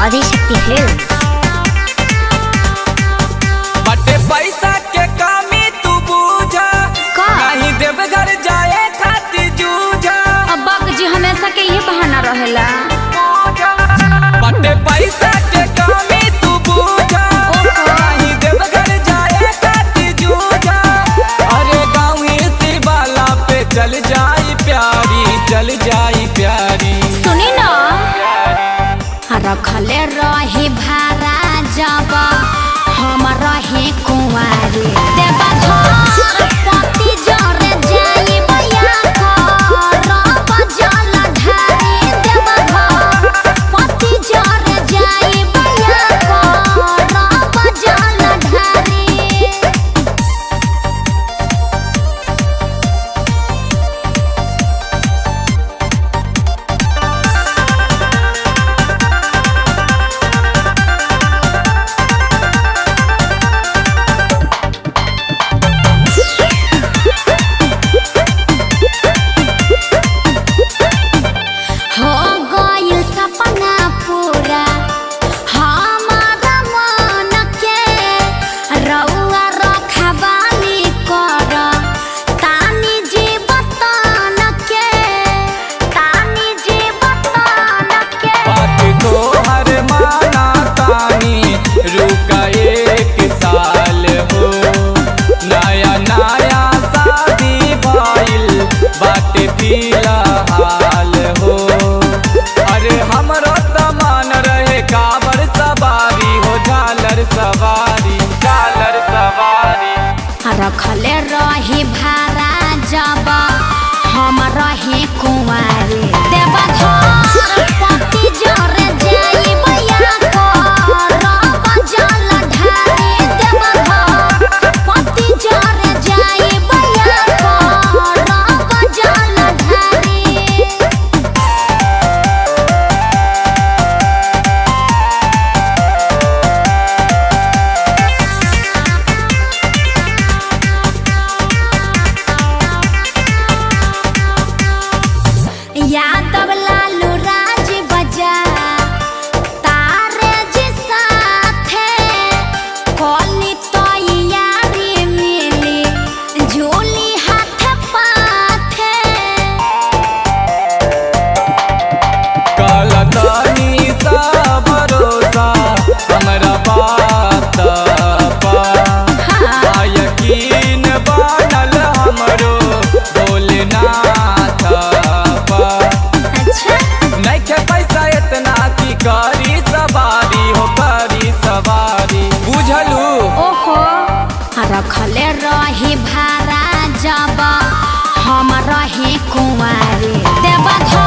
Adishakti film. बटे पैसा के कमी तू बूझा नहीं देव घर जाए खातिर जूझा। अब्बा जी हमेशा के ये बहाना रहेला। बटे पैसा के कमी तू बूझा नहीं देव घर जाए खातिर जूझा। अरे गाँव इसी वाला पे चल जाई प्यारी, चल जाई प्यारी। सुनी ना रखले रही भारा जब हम रहे कुंवारी देवा घर पति जरे जाई बया रब जल ढारी देवा घर पति जरे जाई बया रब जल ढारी। हो गइल सपना पूरा हमारा मन के रउआ रखवाली कर तानी जी बतन के तानी जी बतन के। बात को हर माना तानी रुका एक साल हो। नया नया शादी भइल बाटे फिलहाल हो। अरे हमरो तमान रहे काबर सवारी हो, झालर सवारी, झालर सवारी। रखले रही भारा जब हम रहे कुंवारी देवा घर पति जरे जाई बया रब जल ढारी देवा घर पति जरे जाई बया रब जल ढारी। यादव लालू राज बजा तारे जी साथे कोली तो यारी मिली झूली हाथ पाथे। कलतनी सा भरोसा हमरा बात पा यकीन बनल हमरो भोलेनाथ पा। अच्छा नहीं के पैसा इतना की करी सवारी हो, करी सवारी बुझलू। ओहो रखले रही भारा जब हम रहे कुंवारी देवा घर